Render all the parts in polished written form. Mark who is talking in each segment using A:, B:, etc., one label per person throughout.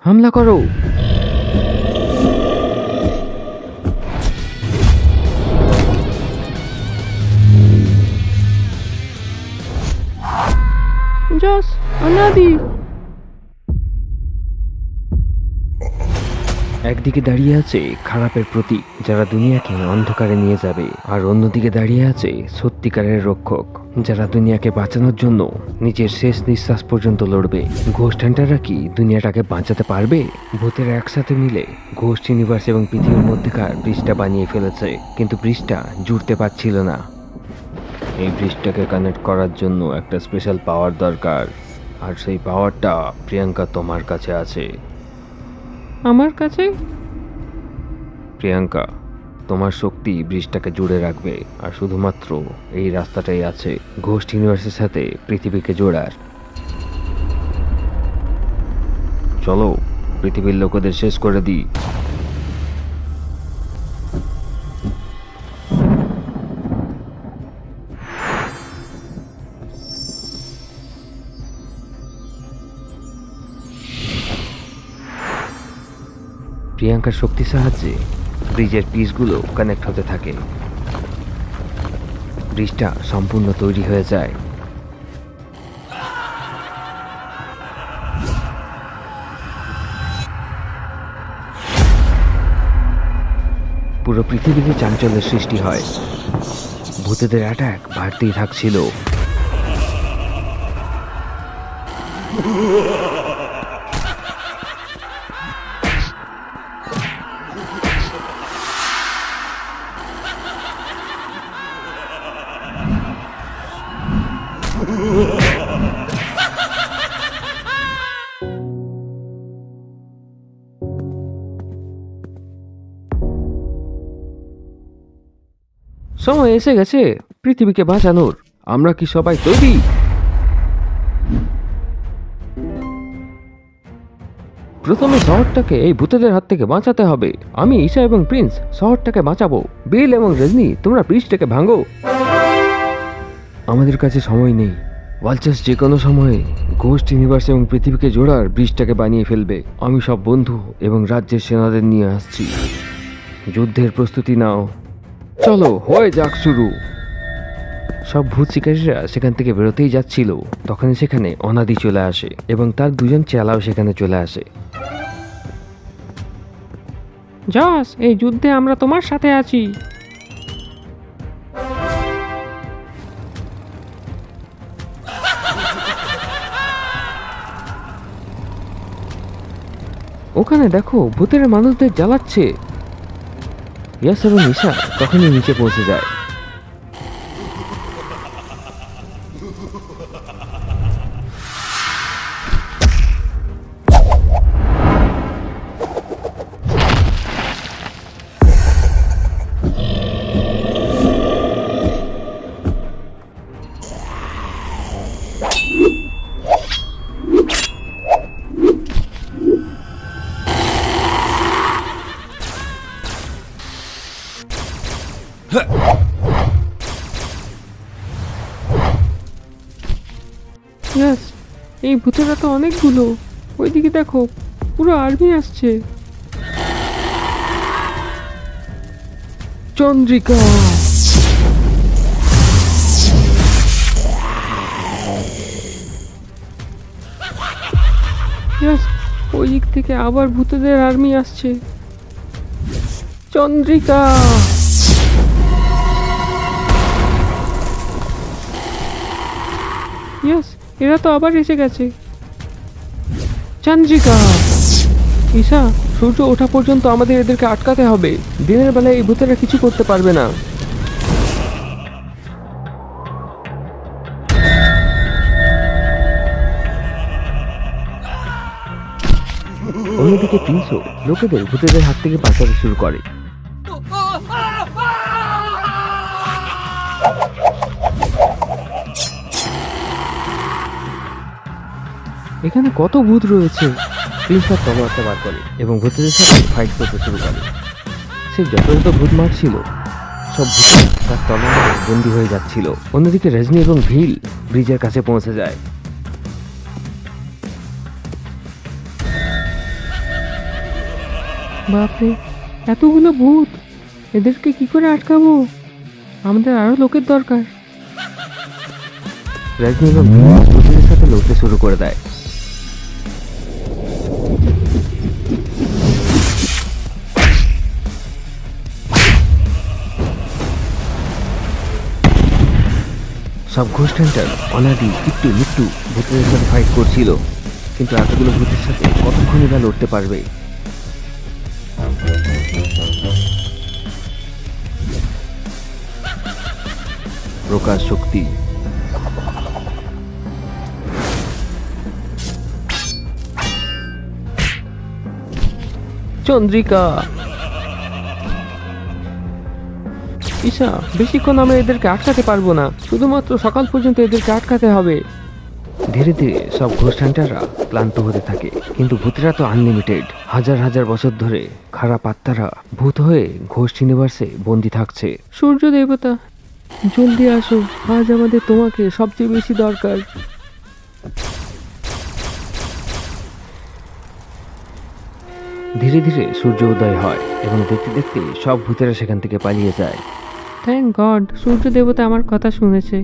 A: হামলা করো।
B: জস, অনাদি।
A: একদিকে দাঁড়িয়ে আছে খারাপের প্রতীক যারা দুনিয়াকে অন্ধকারে নিয়ে যাবে, আর অন্যদিকে দাঁড়িয়ে আছে সত্যিকারের রক্ষক যারা দুনিয়াকে বাঁচানোর জন্য নিজের শেষ নিঃশ্বাস পর্যন্ত লড়বে। ঘোস্ট হান্টাররা কি দুনিয়াটাকে বাঁচাতে পারবে? ভূতেরা একসাথে মিলে ঘোস্ট ইউনিভার্স এবং পৃথিবীর মধ্যেকার ব্রিজটা বানিয়ে ফেলেছে, কিন্তু ব্রিজটা জুড়তে পারছিল না। এই ব্রিজটাকে কানেক্ট করার জন্য একটা স্পেশাল পাওয়ার দরকার, আর সেই পাওয়ারটা প্রিয়াঙ্কা তোমার কাছে আছে।
B: আমার কাছে?
A: প্রিয়াঙ্কা, তোমার শক্তি ব্রিজটাকে জুড়ে রাখবে, আর শুধুমাত্র এই রাস্তাটাই আছে ঘোস্ট ইউনিভার্সের সাথে পৃথিবীকে জোড়ার। চলো পৃথিবীর লোকেদের শেষ করে দিই। প্রিয়াঙ্কার শক্তির সাহায্যে ব্রিজের পিসগুলো কানেক্ট হতে থাকে। ব্রিজটা সম্পূর্ণ তৈরি হয়ে যায়। পুরো পৃথিবীতে চাঞ্চল্যের সৃষ্টি হয়। ভূতেদের অ্যাটাক বাড়তেই থাকছিল। সময় এসে গেছে পৃথিবীকে বাঁচানোর। আমরা কি সবাই তৈরি? প্রথমে শহরটাকে এই ভূতেদের হাত থেকে বাঁচাতে হবে। আমি ঈশা এবং প্রিন্স শহরটাকে বাঁচাবো। বিল এবং রজনী, তোমরা ব্রিজটাকে ভাঙো। আমাদের কাছে সময় নেই। ওয়ালচার্স যে কোনো সময়ে ঘোস্ট ইউনিভার্স এবং পৃথিবীকে জোড়ার ব্রিজটাকে বানিয়ে ফেলবে। আমি সব বন্ধু এবং রাজ্যের সেনাদের নিয়ে আসছি। যুদ্ধের প্রস্তুতি নাও। চলো হয়ে যাক শুরু। সব ভূত শিকারীরা সেখান থেকে বেরোতেই যাচ্ছিল, তখনই সেখানে অনাদি চলে আসে এবং তার দুজন চেলাও সেখানে চলে আসে।
B: জস, এই যুদ্ধে আমরা তোমার সাথে আছি।
A: ওখানে দেখো, ভূতের মানুষদের জ্বালাচ্ছে। ইয়াস এবং ঈশা তখনই নিচে পৌঁছে যায়।
B: ইয়াস, এই ভূতেরা তো অনেকগুলো। ওইদিকে দেখো, পুরো আর্মি আসছে।
A: চন্দ্রিকা!
B: ইয়াস, ওই দিক থেকে আবার ভূতেদের আর্মি আসছে। চন্দ্রিকা! ইয়াস, এরা তো আবার এসে গেছে। চন্দ্রিকা!
A: ঈশা, সূর্য ওঠা পর্যন্ত আমাদের এদেরকে আটকাতে হবে। দিনের বেলায় এই ভূতেরা কিছু করতে পারবে না। অন্যদিকে প্রিন্সও লোকেদের ভূতেদের হাত থেকে বাঁচাতে শুরু করে। এখানে কত ভূত রয়েছে। প্রিন্স তার তলোয়ারটা বার করে এবং ভূতেদের সাথে ফাইট করতে শুরু করে। সে যত যত ভূত মারছিল, সব ভূত তার তলোয়ারে বন্দী হয়ে যাচ্ছিল। অন্যদিকে রজনী এবং ভিল ব্রিজের কাছে পৌঁছে যায়।
B: বাপরে, এতগুলো ভূত! এদেরকে কি করে আটকাবো? আমাদের আরো লোকের দরকার।
A: রজনী এবং প্রিন্স ভূতেদের সাথে লড়তে শুরু করে দেয়। সব ঘোস্ট হান্টার অনাদি একটু মৃত্যু ভূতেদের সাথে ফাইট করছিল, কিন্তু এতগুলো ভূতের সাথে কতক্ষণই বা লড়তে পারবে? প্রকাশ শক্তি। চন্দ্রিকা।
B: ঈশা, বেশিক্ষণ আমরা এদেরকে আটকাতে পারবো না, শুধুমাত্র সকাল পর্যন্ত এদেরকে আটকাতে হবে।
A: ধীরে ধীরে সব ঘোস্ট হান্টাররা ক্লান্ত হতে থাকে, কিন্তু ভূতেরা তো আনলিমিটেড। হাজার হাজার বছর ধরে খারাপ আত্মারা ভূত হয়ে ঘোস্ট ইউনিভার্সে বন্দি থাকছে।
B: সূর্য দেবতা, জলদি আসো, আজ আমাদের তোমাকে সবচেয়ে বেশি দরকার।
A: ধীরে ধীরে সূর্য উদয় হয় এবং দেখতে দেখতে সব ভূতেরা সেখান থেকে পালিয়ে যায়।
B: থ্যাংক গড, সূর্য দেবতা আমার কথা শুনেছে।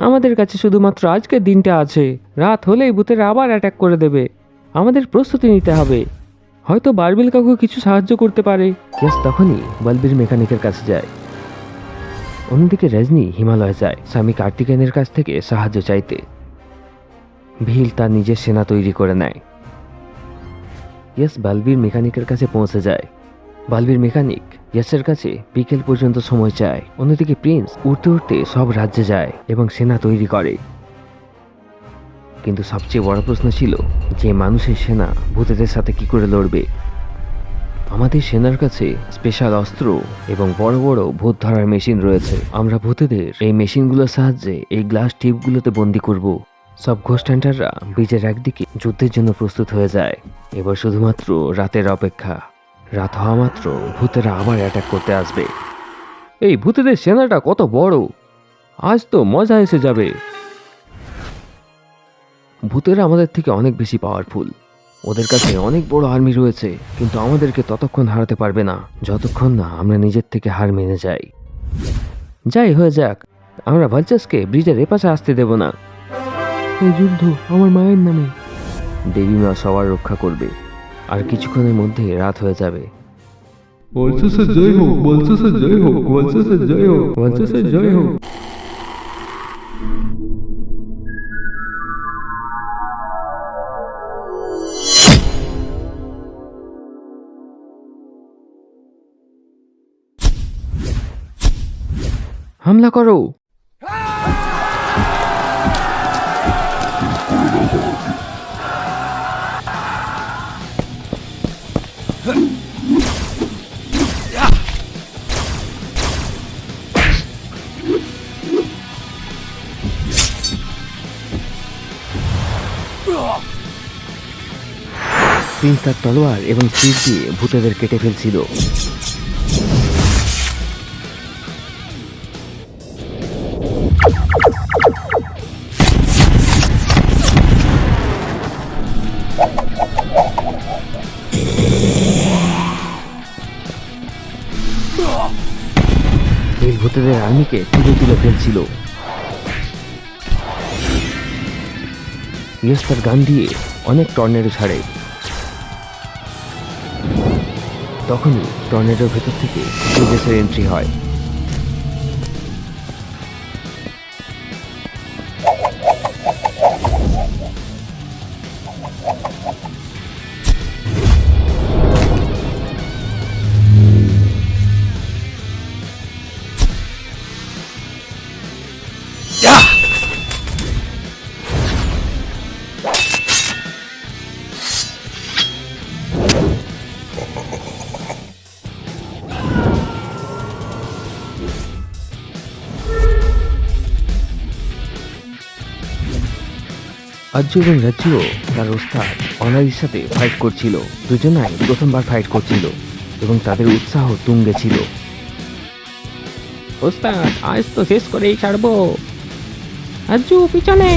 B: আমাদের কাছে শুধুমাত্র আজকের দিনটা আছে। রাত হলেই ভূতেরা আবার অ্যাটাক করে দেবে। আমাদের প্রস্তুতি নিতে হবে। হয়তো বারবিল কাকু কিছু সাহায্য করতে পারে।
A: ইয়াস তখনই বলবীর মেকানিকের কাছে যায়। অন্যদিকে রজনী হিমালয় যায় স্বামী কার্তিকেয়নের কাছ থেকে সাহায্য চাইতে। ভিল তার নিজের সেনা তৈরি করে নেয়। ইয়াস বলবীর মেকানিকের কাছে পৌঁছে যায়। বলবীর মেকানিক ইয়াসের কাছে বিকেল পর্যন্ত সময় চায়। অন্যদিকে প্রিন্স উড়তে উড়তে সব রাজ্যে যায় এবং সেনা তৈরি করে। কিন্তু সবচেয়ে বড় প্রশ্ন ছিল যে মানুষের সেনা ভূতেদের সাথে কি করে লড়বে। আমাদের সেনার কাছে স্পেশাল অস্ত্র এবং বড় বড় ভূত ধরার মেশিন রয়েছে। আমরা ভূতেদের এই মেশিনগুলোর সাহায্যে এই গ্লাস টিউবগুলোতে বন্দি করব। সব ঘোস্ট হান্টাররা ব্রিজের একদিকে যুদ্ধের জন্য প্রস্তুত হয়ে যায়। এবার শুধুমাত্র রাতের অপেক্ষা। রাত হওয়া মাত্র ভূতেরা আবার অ্যাটাক করতে আসবে।
B: এই ভূতেদের সেনাটা কত বড়! আজ তো মজা এসে যাবে।
A: ভূতেরা আমাদের থেকে অনেক বেশি পাওয়ারফুল। ওদের কাছে অনেক বড় আর্মি রয়েছে, কিন্তু আমাদেরকে ততক্ষণ হারাতে পারবে না যতক্ষণ না আমরা নিজের থেকে হার মেনে যাই। যাই হয়ে যাক, আমরা ভালচাসকে ব্রিজের এপাশে আসতে দেব না।
B: এই যুদ্ধ আমার মায়ের নামে।
A: দেবী মা সবার রক্ষা করবে। আর কিছুক্ষণের মধ্যে রাত হয়ে যাবে।
B: বলছসে জয় হোক, বলছসে জয় হোক, বলছসে জয় হোক, বলছসে জয় হোক।
A: হামলা করো। প্রিন্স তার তলোয়ার এবং তীর দিয়ে ভূতেদের কেটে ফেলছিল। এই ভূতেদের আর্মিকে তুলে তুলে ফেলছিল। ইয়েস তার গান দিয়ে অনেক টর্নেডো ছাড়ে। তখনই টর্নেডোর ভেতর থেকে তেজসের এন্ট্রি হয়। আর্য এবং রাজ্য তার ওস্তাদ অনারির সাথে ফাইট করছিল। দুজনাই প্রথমবার ফাইট করছিল এবং তাদের উৎসাহ তুঙ্গে ছিল।
B: ওস্তাদ, আজ তো শেষ করেই ছাড়বো। আজু পিছনে।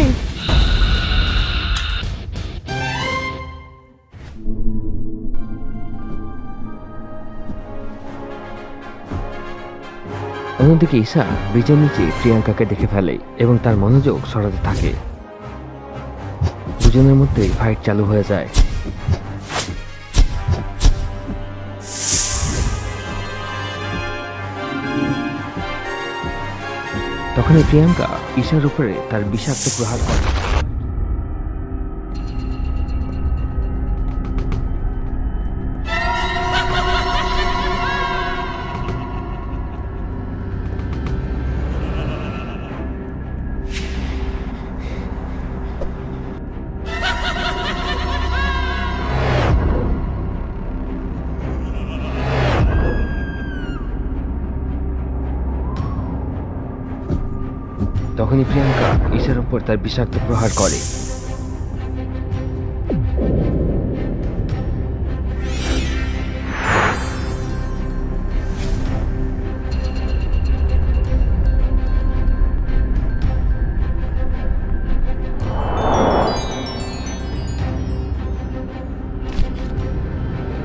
A: অন্যদিকে ঈশা ব্রিজের নিচে প্রিয়াঙ্কাকে দেখে ফেলে এবং তার মনোযোগ সরাতে থাকে। দুজনের মধ্যে ফাইট চালু হয়ে যায়। তখনই প্রিয়াঙ্কা ঈশার উপরে তার বিষাক্ত প্রহার করে। তখনই প্রিয়াঙ্কা ঈশার উপর তার বিষাক্ত প্রহার করে।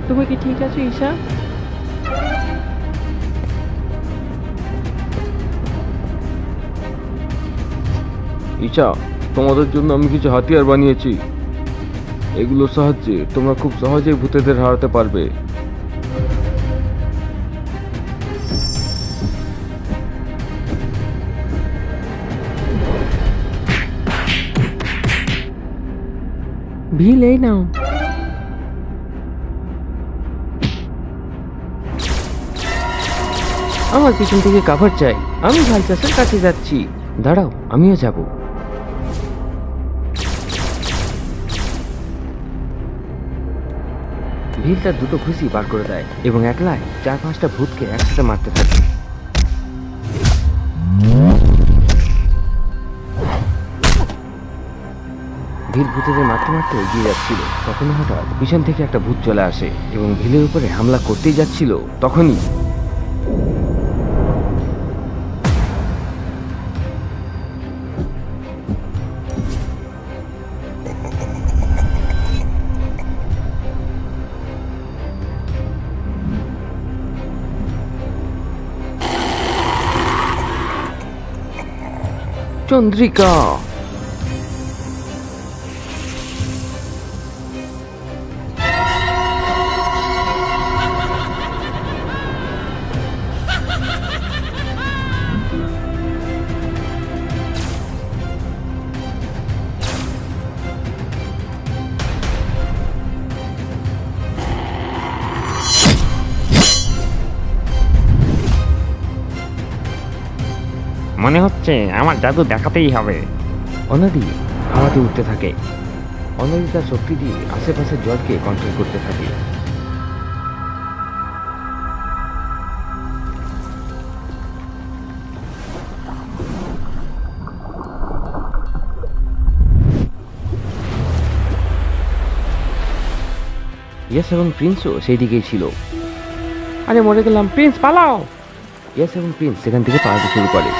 B: তুমি কি ঠিক আছো ঈশা?
C: ঈশা, তোমাদের জন্য আমি কিছু হাতিয়ার বানিয়েছি। এগুলোর সাহায্যে তোমরা খুব সহজেই ভূতেদের হারাতে পারবে।
B: ভিল এই নাও।
A: আমার পিছন থেকে কাভার চাই। আমি ভালচাষের কাছে যাচ্ছি। দাঁড়াও, আমিও যাব। ভিল তার দুটো ঘুষি বার করে দেয় এবং একলাই 4-5টা ভূতকে একসাথে মারতে থাকে। ভিল ভূতেদের মারতে মারতে এগিয়ে যাচ্ছিল। তখনই হঠাৎ পিছন থেকে একটা ভূত চলে আসে এবং ভিলের উপরে হামলা করতেই যাচ্ছিল। তখনই চন্দ্রিকা।
B: মনে হচ্ছে আমার জাদু দেখাতেই হবে।
A: অনাদি হাওয়াতে উঠতে থাকে। অনাদি তার শক্তি দিয়ে আশেপাশের জলকে কন্ট্রোল করতে থাকে। ইয়াস এবং প্রিন্সও সেই দিকেই ছিল।
B: আরে মরে গেলাম, প্রিন্স পালাও।
A: ইয়াস এবং প্রিন্স সেখান থেকে পালাতে শুরু করে।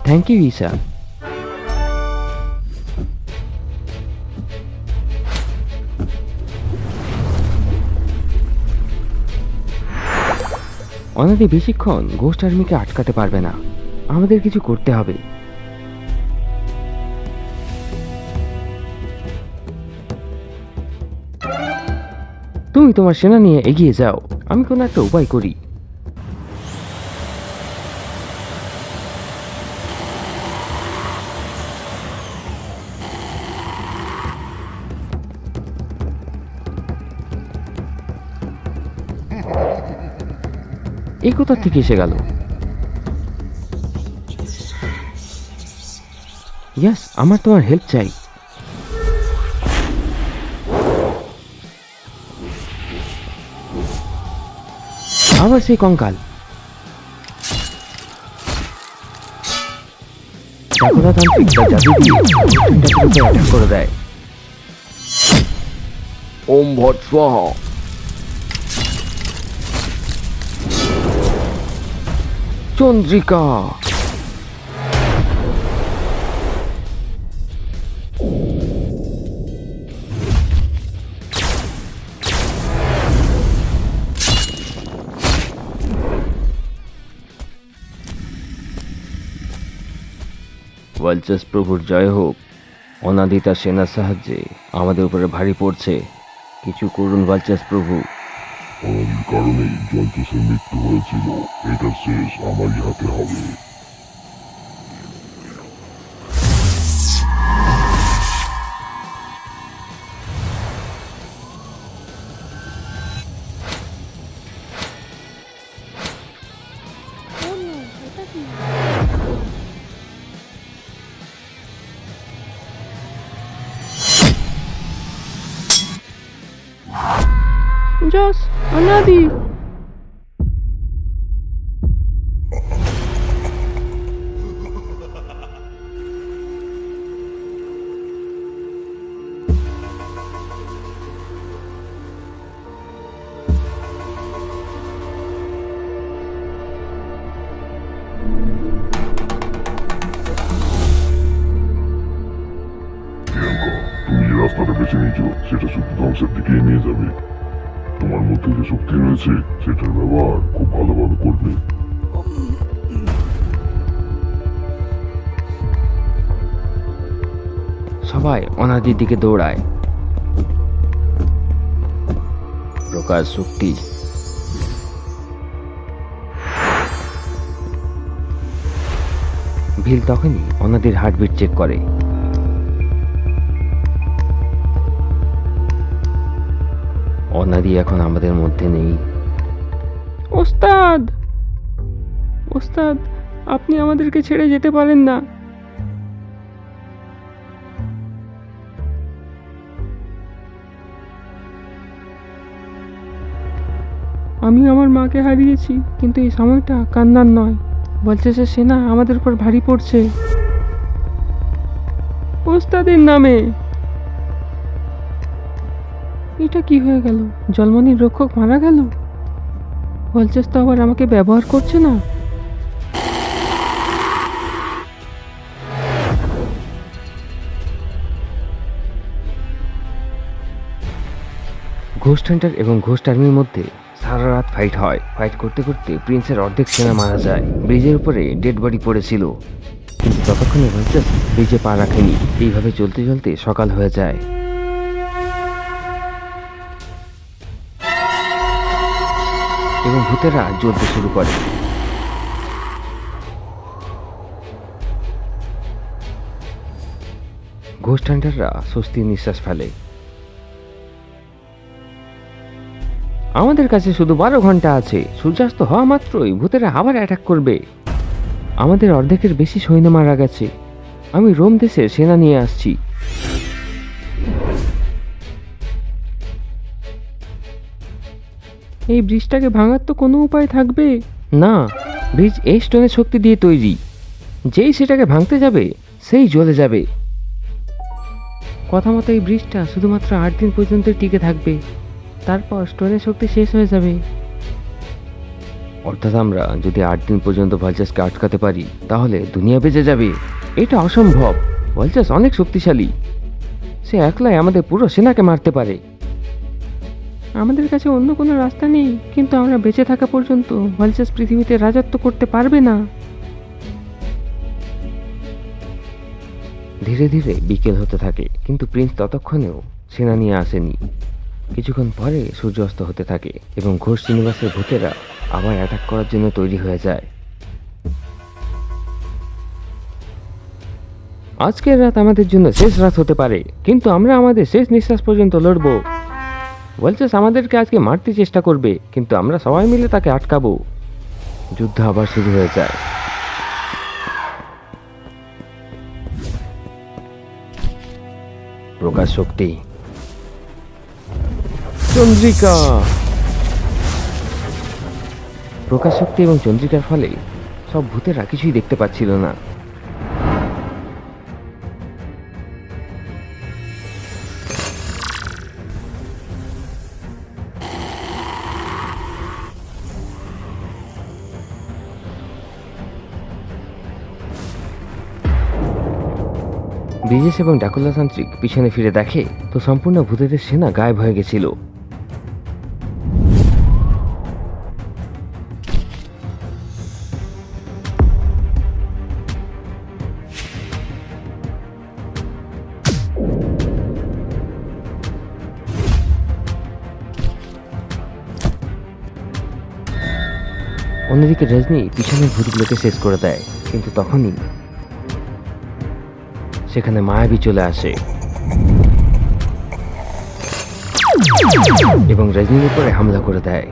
A: Thank you Isha. অনাদি বেশিক্ষণ গোস্ট আর্মিকে আটকাতে পারবে না। আমাদের কিছু করতে হবে। তুমি তোমার সেনা নিয়ে এগিয়ে যাও, আমি কোনো একটা উপায় করি। এই কোথা থেকে এসে গেল? ইয়াস, আমার তোমার হেল্প চাই। আবার সেই কঙ্কাল। জাগরাতান্ত্রিক বা জাদু দিয়ে ঘোষটাকে উপরে অ্যাটাক করে দেয়।
C: ওম ভট স্বাহা।
B: চন্দ্রিকা।
A: ভালচাস প্রভুর জয় হোক। অনাদি তার সেনার সাহায্যে আমাদের উপরে ভারী পড়ছে। কিছু করুন ভালচাস প্রভু।
D: অনাদির কারণেই জলচসের মৃত্যু হয়েছিল। এটার শেষ আমারই হাতে হবে।
B: জস, অনাদি।
D: তুমি যে রাস্তাটা বেছে নিয়েছো সেটা শুধু ধ্বংসের দিকেই নিয়ে যাবে। তোমার মধ্যে যে শক্তি রয়েছে সেটার ব্যবহার খুব ভালোভাবে করবে।
A: সবাই অনাদির দিকে দৌড়ায়। প্রকাশ শক্তি। ভিল তখনই অনাদির হার্টবিট চেক করে। অনাদি এখন আমাদের মধ্যে নেই।
B: ওস্তাদ, ওস্তাদ, আপনি আমাদেরকে ছেড়ে যেতে পারেন না। আমি আমার মাকে হারিয়েছি, কিন্তু এই সময়টা কান্নার নয়। ভালচাসের সেনা আমাদের উপর ভারী পড়ছে। ওস্তাদের নামে। এটা কি হয়ে গেল? জলমনির রক্ষক মারা গেল। ভালচাস তো আবার আমাকে ব্যবহার করছে না।
A: ঘোস্ট হান্টার এবং ঘোস্ট আর্মির মধ্যে সারা রাত ফাইট হয়। ফাইট করতে করতে প্রিন্সের অর্ধেক সেনা মারা যায়। ব্রিজের উপরে ডেড বডি পড়েছিল, কিন্তু ততক্ষণে ভালচাস ব্রিজে পা রাখেনি। এইভাবে চলতে চলতে সকাল হয়ে যায়। এবং ভূতেরা জ্বলতে শুরু করে। ঘোস্ট হান্টাররা স্বস্তির নিঃশ্বাস ফেলে।
B: আমাদের কাছে শুধু 12 ঘন্টা আছে। সূর্যাস্ত হওয়া মাত্রই ভূতেরা আবার অ্যাটাক করবে। আমাদের অর্ধেকের বেশি সৈন্য মারা গেছে। আমি রোম দেশের সেনা নিয়ে আসছি। এই ব্রিজটাকে ভাঙার তো কোনো উপায় থাকবে না। ব্রিজ এই স্টোনের শক্তি দিয়ে তৈরি। যেই সেটাকে ভাঙতে যাবে সেই জ্বলে যাবে। কথা মতো এই ব্রিজটা শুধুমাত্র 8 দিন পর্যন্ত টিকে থাকবে। তারপর স্টোনের শক্তি শেষ হয়ে যাবে।
A: অর্থাৎ আমরা যদি 8 দিন পর্যন্ত ভালচাসকে আটকাতে পারি তাহলে দুনিয়া বেঁচে যাবে।
B: এটা অসম্ভব। ভালচাস অনেক শক্তিশালী। সে একলাই আমাদের পুরো সেনাকে মারতে পারে। আমাদের কাছে অন্য কোনো রাস্তা নেই, কিন্তু আমরা বেঁচে থাকা পর্যন্ত ভালচাস পৃথিবীতে রাজত্ব করতে পারবে না।
A: ধীরে ধীরে বিকেল হতে থাকে, কিন্তু প্রিন্স ততক্ষণেও সেনা নিয়ে আসেনি। কিছুক্ষণ পরে সূর্যাস্ত হতে থাকে এবং ঘোষ শ্রীনিবাসের ভূতেরা আবার অ্যাটাক করার জন্য তৈরি হয়ে যায়।
B: আজকের রাত আমাদের জন্য শেষ রাত হতে পারে, কিন্তু আমরা আমাদের শেষ নিঃশ্বাস পর্যন্ত লড়ব। ভালচাস আমাদেরকে আজকে মারতে চেষ্টা করবে, কিন্তু আমরা সবাই মিলে তাকে আটকাবো।
A: যুদ্ধ আবার শুরু হয়ে যায়। প্রকাশ শক্তি।
B: চন্দ্রিকা।
A: প্রকাশ শক্তি এবং চন্দ্রিকার ফলে সব ভূতেরা কিছুই দেখতে পাচ্ছিল না।
B: ব্রিজেশ এবং ডাকুলা তান্ত্রিক পিছনে ফিরে দেখে তো সম্পূর্ণ ভূতেদের সেনা গায়েব হয়ে গেছিল। অন্যদিকে রজনী পিছনের ভূতগুলোকে শেষ করে দেয়, কিন্তু তখনই সেখানে মায়াবী চলে আসে এবং রজনীর উপরে হামলা করে দেয়।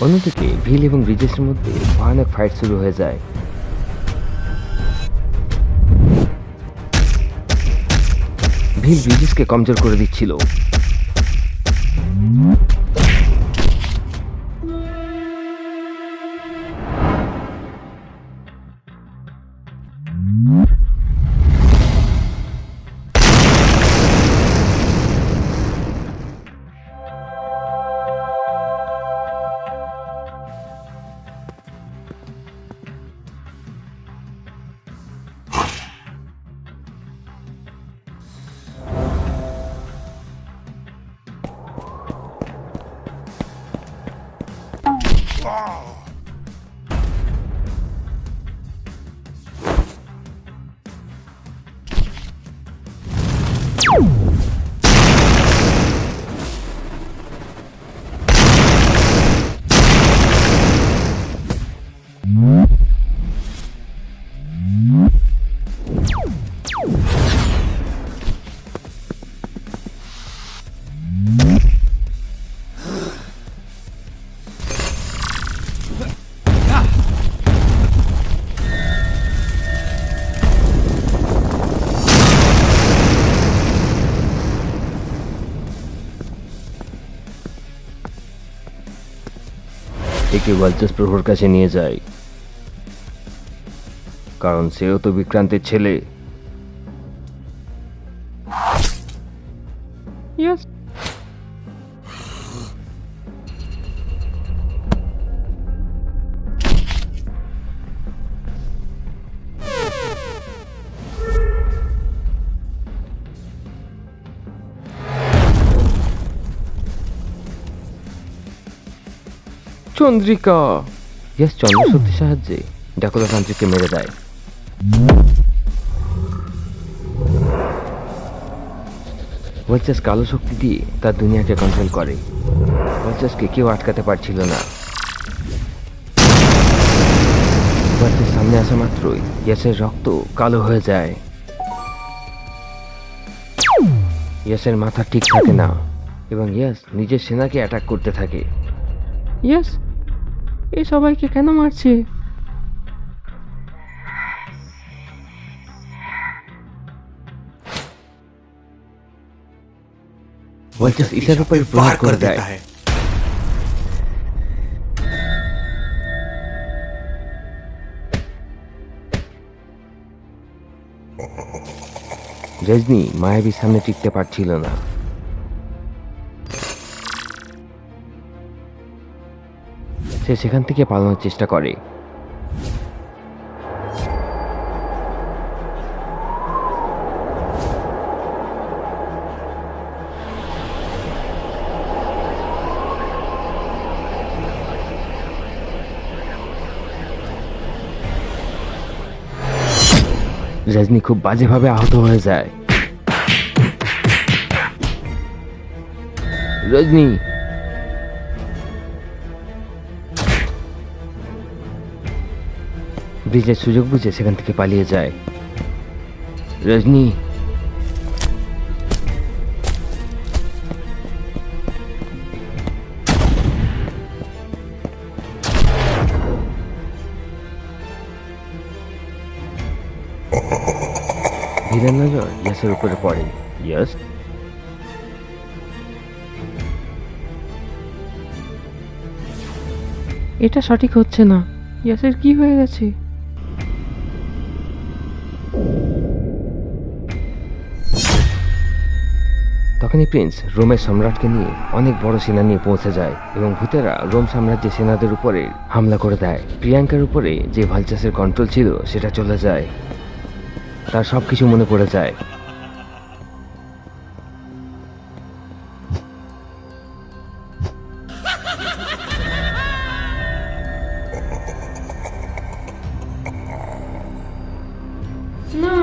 B: অন্যদিকে ভিল এবং ব্রিজেশের মধ্যে ভয়ানক ফাইট শুরু হয়ে যায়। ভিল ব্রিজেশকে কমজোর করে দিচ্ছিল। একে ওয়ালচাস প্রভুর কাছে নিয়ে যায়, কারণ সেও তো বিক্রান্তের ছেলে। চন্দ্রিকা ইয়াস চন্দ্রশক্তির সাহায্যে ডাকুলা তান্ত্রিককে মেরে দেয়। ওয়ালচাস কালো শক্তি দিয়ে তার দুনিয়াকে কন্ট্রোল করে। ওয়ালচাসকে কেউ আটকাতে পারছিল না। ওয়ালচাস সামনে আসা মাত্রই ইয়াসের রক্ত কালো হয়ে যায়। ইয়াসের মাথা ঠিক থাকে না এবং ইয়াস নিজের সেনাকে অ্যাটাক করতে থাকে। ইয়াস এই সবাইকে কেন মারছে? ওয়ালচাস ঈশার উপর প্রহার করে দেয়। রজনী মায়াবীর সামনে টিকতে পারছিল না। সে সেখান থেকে পালানোর চেষ্টা করে। রজনী খুব বাজেভাবে আহত হয়ে যায়। রজনী ব্রিজের সুযোগ বুঝে সেখান থেকে পালিয়ে যায়। রজনী
A: ভিলেন নজর ইয়াসের উপরে পড়ে। ইয়াস,
B: এটা সঠিক হচ্ছে না। ইয়াসের কি হয়ে গেছে?
A: তখনই প্রিন্স রোমের সম্রাটকে নিয়ে অনেক বড় সেনা নিয়ে পৌঁছে যায় এবং ভূতেরা রোম সাম্রাজ্যের সেনাদের উপরে হামলা করে দেয়। প্রিয়াঙ্কার উপরে যে ভালচাসের কন্ট্রোল ছিল সেটা চলে যায়, তার সবকিছু মনে পড়ে যায়।
B: না,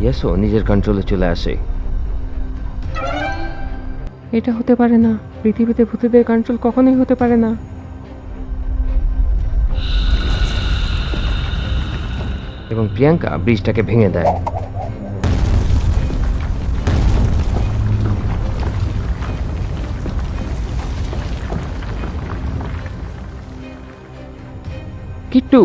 A: ইয়াসও নিজের কন্ট্রোলে চলে আসে।
B: এটা হতে পারে না। পৃথিবীতে ভূতেদের কন্ট্রোল কখনোই হতে পারে না।
A: এবং প্রিয়াঙ্কা ব্রিজটাকে ভেঙে দেয়।
B: কিট্টু,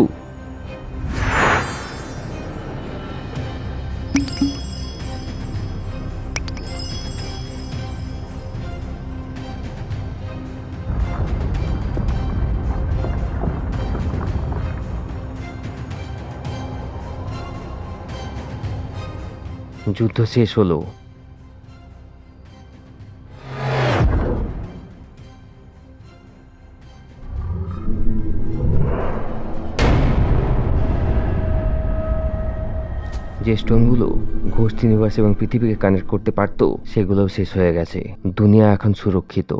A: যুদ্ধ শেষ হলো। যে স্টোনগুলো ঘোস্ট ইউনিভার্স এবং পৃথিবীকে কানেক্ট করতে পারতো সেগুলোও শেষ হয়ে গেছে। দুনিয়া এখন সুরক্ষিত।